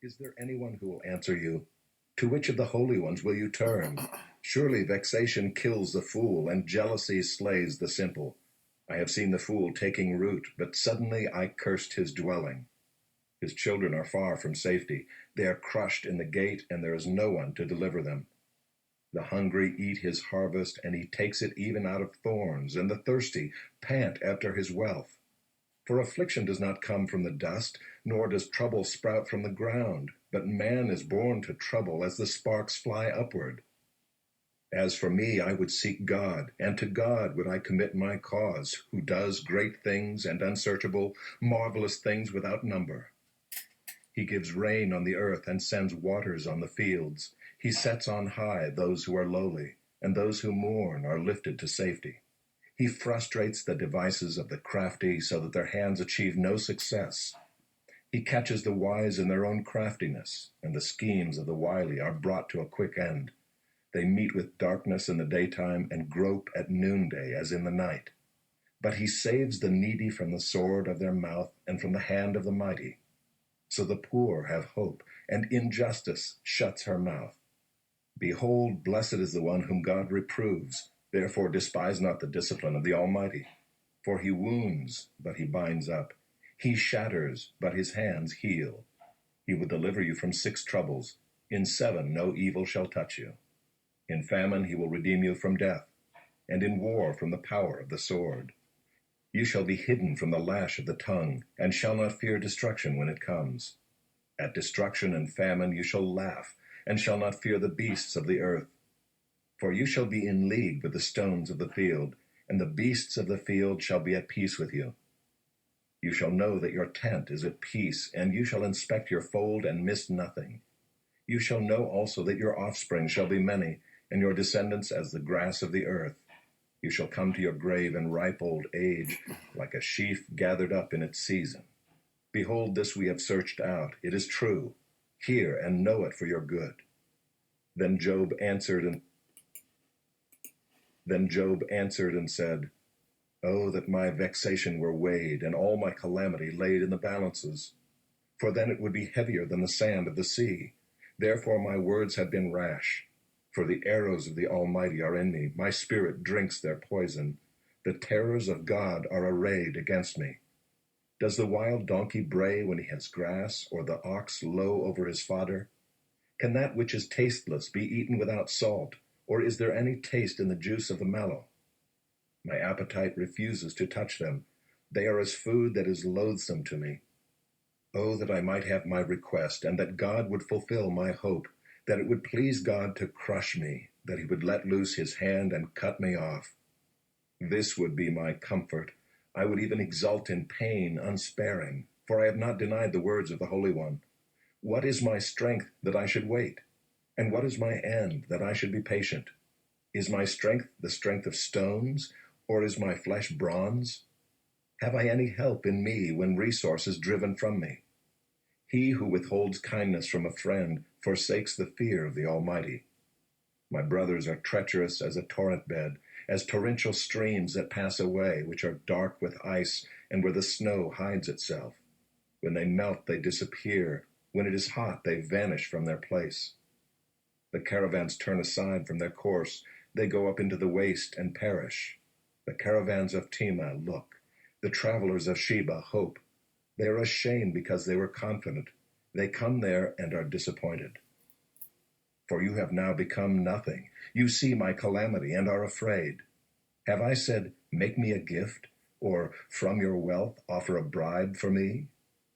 Is there anyone who will answer you? To which of the holy ones will you turn? Surely vexation kills the fool, and jealousy slays the simple. I have seen the fool taking root, but suddenly I cursed his dwelling. His children are far from safety. They are crushed in the gate, and there is no one to deliver them. The hungry eat his harvest, and he takes it even out of thorns, and the thirsty pant after his wealth. For affliction does not come from the dust, nor does trouble sprout from the ground, but man is born to trouble as the sparks fly upward. As for me, I would seek God, and to God would I commit my cause, who does great things and unsearchable, marvelous things without number. He gives rain on the earth and sends waters on the fields. He sets on high those who are lowly, and those who mourn are lifted to safety. He frustrates the devices of the crafty so that their hands achieve no success. He catches the wise in their own craftiness, and the schemes of the wily are brought to a quick end. They meet with darkness in the daytime and grope at noonday as in the night. But he saves the needy from the sword of their mouth and from the hand of the mighty. So the poor have hope, and injustice shuts her mouth. Behold, blessed is the one whom God reproves. Therefore despise not the discipline of the Almighty. For he wounds, but he binds up. He shatters, but his hands heal. He will deliver you from 6 troubles. In 7 no evil shall touch you. In famine he will redeem you from death, and in war from the power of the sword. You shall be hidden from the lash of the tongue, and shall not fear destruction when it comes. At destruction and famine you shall laugh, and shall not fear the beasts of the earth. For you shall be in league with the stones of the field, and the beasts of the field shall be at peace with you. You shall know that your tent is at peace, and you shall inspect your fold and miss nothing. You shall know also that your offspring shall be many, and your descendants as the grass of the earth. You shall come to your grave in ripe old age, like a sheaf gathered up in its season. Behold, this we have searched out. It is true. Hear and know it for your good. Then Job answered and said, Oh, that my vexation were weighed, and all my calamity laid in the balances. For then it would be heavier than the sand of the sea. Therefore my words have been rash. For the arrows of the Almighty are in me. My spirit drinks their poison. The terrors of God are arrayed against me. Does the wild donkey bray when he has grass, or the ox low over his fodder? Can that which is tasteless be eaten without salt, or is there any taste in the juice of the mallow? My appetite refuses to touch them. They are as food that is loathsome to me. Oh, that I might have my request, and that God would fulfill my hope, that it would please God to crush me, that he would let loose his hand and cut me off. This would be my comfort. I would even exult in pain unsparing, for I have not denied the words of the Holy One. What is my strength that I should wait? And what is my end that I should be patient? Is my strength the strength of stones, or is my flesh bronze? Have I any help in me when resource is driven from me? He who withholds kindness from a friend forsakes the fear of the Almighty. My brothers are treacherous as a torrent bed, as torrential streams that pass away, which are dark with ice, and where the snow hides itself. When they melt, they disappear. When it is hot, they vanish from their place. The caravans turn aside from their course. They go up into the waste and perish. The caravans of Tema look. The travelers of Sheba hope. They are ashamed because they were confident. They come there and are disappointed. For you have now become nothing. You see my calamity and are afraid. Have I said, make me a gift, or from your wealth offer a bribe for me,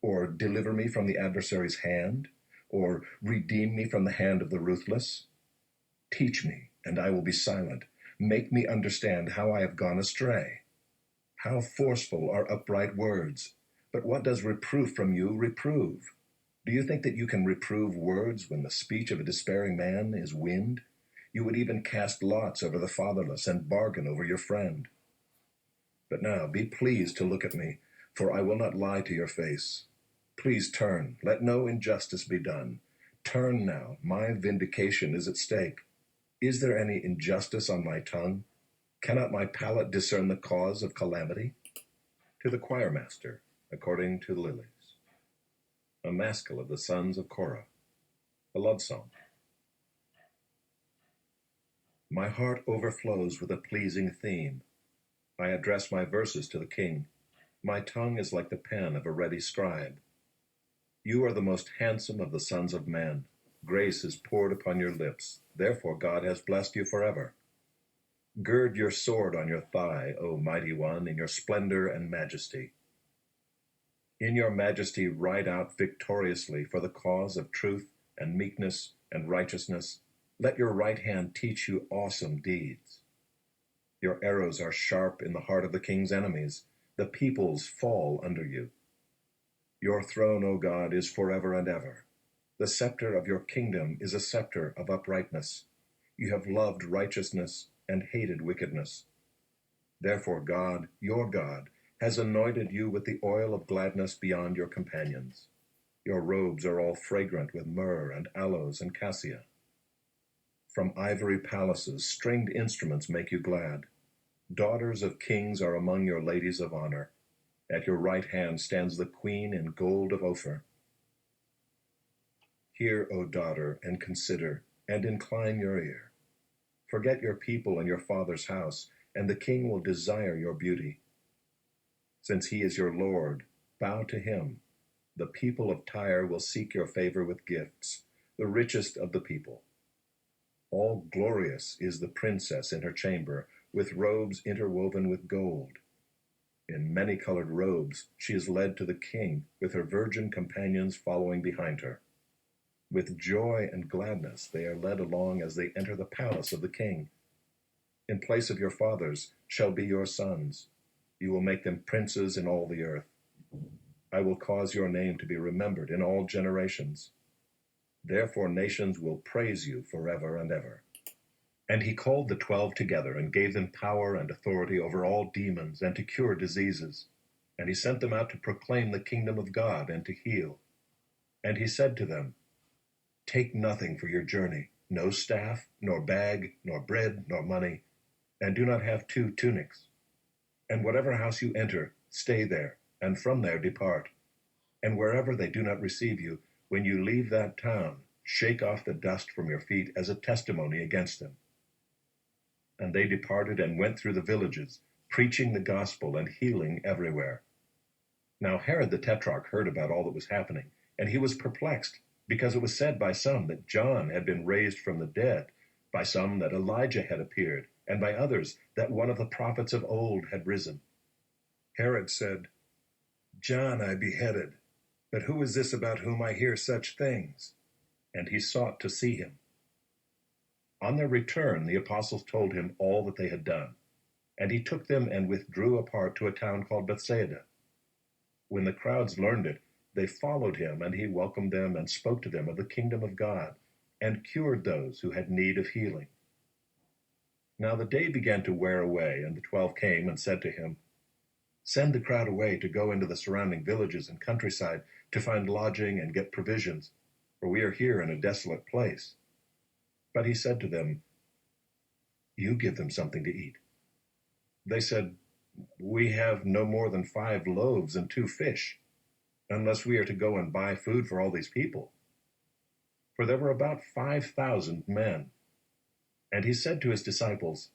or deliver me from the adversary's hand, or redeem me from the hand of the ruthless? Teach me, and I will be silent. Make me understand how I have gone astray. How forceful are upright words! But what does reproof from you reprove? Do you think that you can reprove words when the speech of a despairing man is wind? You would even cast lots over the fatherless and bargain over your friend. But now be pleased to look at me, for I will not lie to your face. Please turn, let no injustice be done. Turn now, my vindication is at stake. Is there any injustice on my tongue? Cannot my palate discern the cause of calamity? To the choir master, according to the lilies. A maskil of the sons of Korah, a love song. My heart overflows with a pleasing theme. I address my verses to the king. My tongue is like the pen of a ready scribe. You are the most handsome of the sons of men. Grace is poured upon your lips. Therefore God has blessed you forever. Gird your sword on your thigh, O mighty one, in your splendor and majesty. In your majesty ride out victoriously for the cause of truth and meekness and righteousness. Let your right hand teach you awesome deeds. Your arrows are sharp in the heart of the king's enemies. The peoples fall under you. Your throne, O God, is forever and ever. The scepter of your kingdom is a scepter of uprightness. You have loved righteousness and hated wickedness. Therefore God, your God, has anointed you with the oil of gladness beyond your companions. Your robes are all fragrant with myrrh and aloes and cassia. From ivory palaces, stringed instruments make you glad. Daughters of kings are among your ladies of honor. At your right hand stands the queen in gold of Ophir. Hear, O daughter, and consider, and incline your ear. Forget your people and your father's house, and the king will desire your beauty. Since he is your Lord, bow to him. The people of Tyre will seek your favor with gifts, the richest of the people. All glorious is the princess in her chamber, with robes interwoven with gold. In many-colored robes she is led to the king, with her virgin companions following behind her. With joy and gladness they are led along as they enter the palace of the king. In place of your fathers shall be your sons. You will make them princes in all the earth. I will cause your name to be remembered in all generations. Therefore nations will praise you forever and ever. And he called the 12 together and gave them power and authority over all demons and to cure diseases. And he sent them out to proclaim the kingdom of God and to heal. And he said to them, Take nothing for your journey, no staff, nor bag, nor bread, nor money, and do not have 2 tunics. And whatever house you enter, stay there, and from there depart. And wherever they do not receive you, when you leave that town, shake off the dust from your feet as a testimony against them. And they departed and went through the villages, preaching the gospel and healing everywhere. Now Herod the Tetrarch heard about all that was happening, and he was perplexed, because it was said by some that John had been raised from the dead, by some that Elijah had appeared, and by others that one of the prophets of old had risen. Herod said, John I beheaded, but who is this about whom I hear such things? And he sought to see him. On their return, the apostles told him all that they had done, and he took them and withdrew apart to a town called Bethsaida. When the crowds learned it, they followed him, and he welcomed them and spoke to them of the kingdom of God, and cured those who had need of healing. Now the day began to wear away, and the 12 came and said to him, Send the crowd away to go into the surrounding villages and countryside to find lodging and get provisions, for we are here in a desolate place. But he said to them, You give them something to eat. They said, We have no more than 5 loaves and 2 fish, unless we are to go and buy food for all these people. For there were about 5,000 men. And he said to his disciples,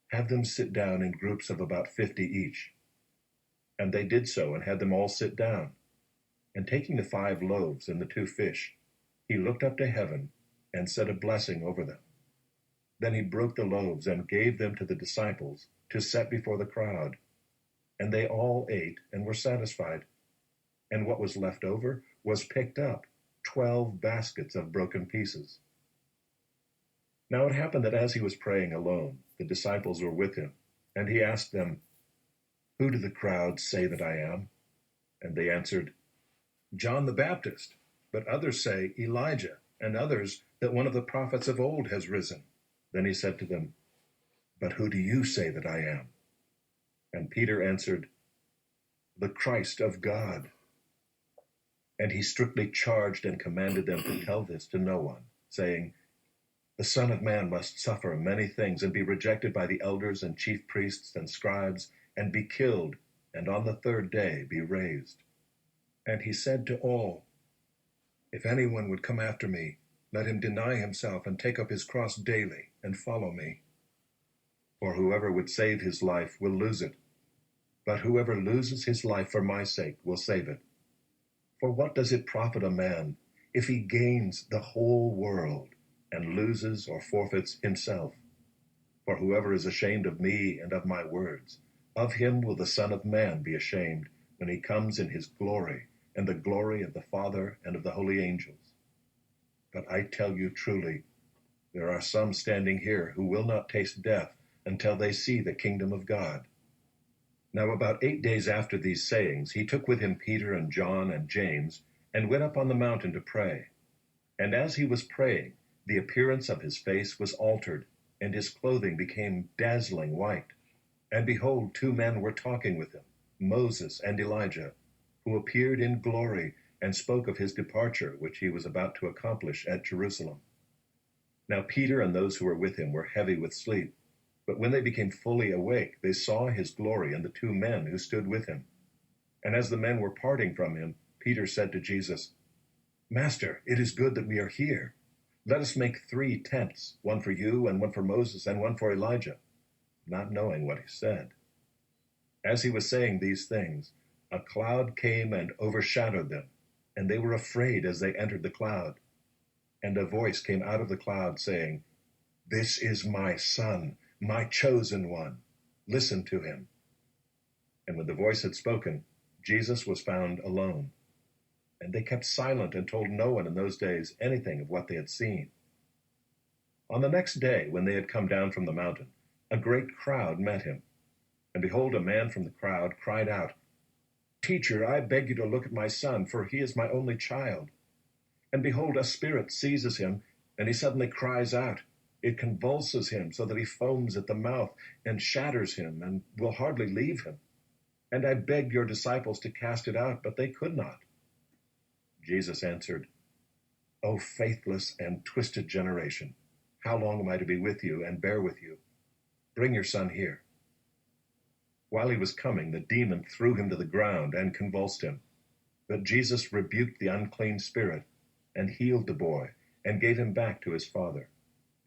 Have them sit down in groups of about 50 each. And they did so, and had them all sit down. And taking the 5 loaves and the 2 fish, he looked up to heaven and said a blessing over them. Then he broke the loaves and gave them to the disciples to set before the crowd. And they all ate and were satisfied. And what was left over was picked up, 12 baskets of broken pieces. Now it happened that as he was praying alone, the disciples were with him, and he asked them, Who do the crowd say that I am? And they answered, John the Baptist, but others say Elijah, and others that one of the prophets of old has risen. Then he said to them, But who do you say that I am? And Peter answered, The Christ of God. And he strictly charged and commanded them to tell this to no one, saying, The Son of Man must suffer many things and be rejected by the elders and chief priests and scribes, and be killed, and on the 3rd day be raised. And he said to all, If anyone would come after me, let him deny himself and take up his cross daily and follow me. For whoever would save his life will lose it, but whoever loses his life for my sake will save it. For what does it profit a man if he gains the whole world and loses or forfeits himself? For whoever is ashamed of me and of my words, of him will the Son of Man be ashamed when he comes in his glory and the glory of the Father and of the holy angels. But I tell you truly, there are some standing here who will not taste death until they see the kingdom of God. Now about 8 days after these sayings, he took with him Peter and John and James, and went up on the mountain to pray. And as he was praying, the appearance of his face was altered, and his clothing became dazzling white. And behold, 2 men were talking with him, Moses and Elijah, who appeared in glory and spoke of his departure, which he was about to accomplish at Jerusalem. Now Peter and those who were with him were heavy with sleep. But when they became fully awake, they saw his glory and the 2 men who stood with him. And as the men were parting from him, Peter said to Jesus, Master, it is good that we are here. Let us make 3 tents, one for you, and one for Moses, and one for Elijah, not knowing what he said. As he was saying these things, a cloud came and overshadowed them, and they were afraid as they entered the cloud. And a voice came out of the cloud saying, This is my Son, my chosen one. Listen to him. And when the voice had spoken, Jesus was found alone. And they kept silent and told no one in those days anything of what they had seen. On the next day, when they had come down from the mountain, a great crowd met him. And behold, a man from the crowd cried out, Teacher, I beg you to look at my son, for he is my only child. And behold, a spirit seizes him, and he suddenly cries out. It convulses him so that he foams at the mouth and shatters him and will hardly leave him. And I begged your disciples to cast it out, but they could not. Jesus answered, O faithless and twisted generation, how long am I to be with you and bear with you? Bring your son here. While he was coming, the demon threw him to the ground and convulsed him. But Jesus rebuked the unclean spirit and healed the boy and gave him back to his father.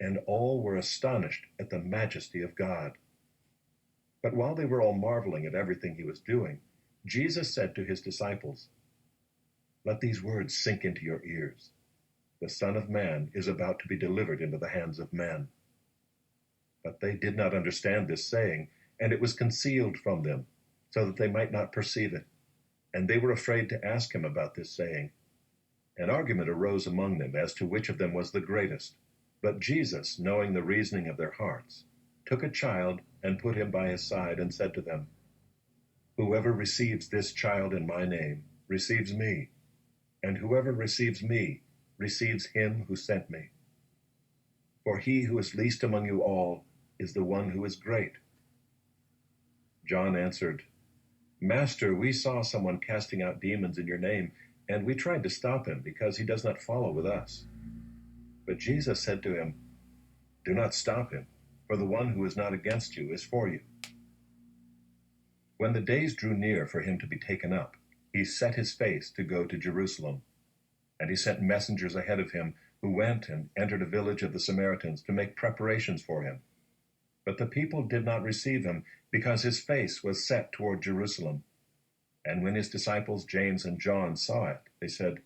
And all were astonished at the majesty of God. But while they were all marveling at everything he was doing, Jesus said to his disciples, Let these words sink into your ears. The Son of Man is about to be delivered into the hands of men. But they did not understand this saying, and it was concealed from them, so that they might not perceive it. And they were afraid to ask him about this saying. An argument arose among them as to which of them was the greatest. But Jesus, knowing the reasoning of their hearts, took a child and put him by his side and said to them, Whoever receives this child in my name receives me, and whoever receives me receives him who sent me. For he who is least among you all is the one who is great. John answered, Master, we saw someone casting out demons in your name, and we tried to stop him because he does not follow with us. But Jesus said to him, Do not stop him, for the one who is not against you is for you. When the days drew near for him to be taken up, he set his face to go to Jerusalem. And he sent messengers ahead of him, who went and entered a village of the Samaritans to make preparations for him. But the people did not receive him, because his face was set toward Jerusalem. And when his disciples James and John saw it, they said,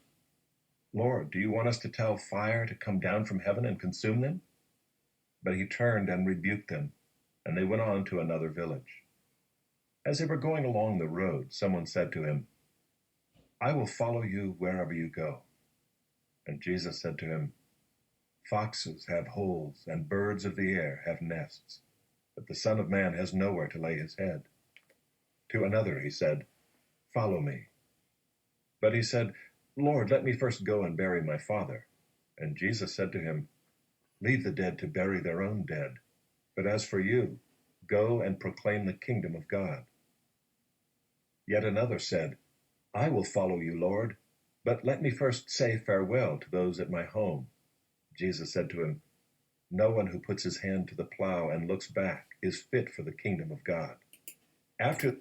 Lord, do you want us to tell fire to come down from heaven and consume them? But he turned and rebuked them, and they went on to another village. As they were going along the road, someone said to him, I will follow you wherever you go. And Jesus said to him, Foxes have holes, and birds of the air have nests, but the Son of Man has nowhere to lay his head. To another he said, Follow me. But he said, Lord, let me first go and bury my father. And Jesus said to him, Leave the dead to bury their own dead. But as for you, go and proclaim the kingdom of God. Yet another said, I will follow you, Lord, but let me first say farewell to those at my home. Jesus said to him, No one who puts his hand to the plow and looks back is fit for the kingdom of God. After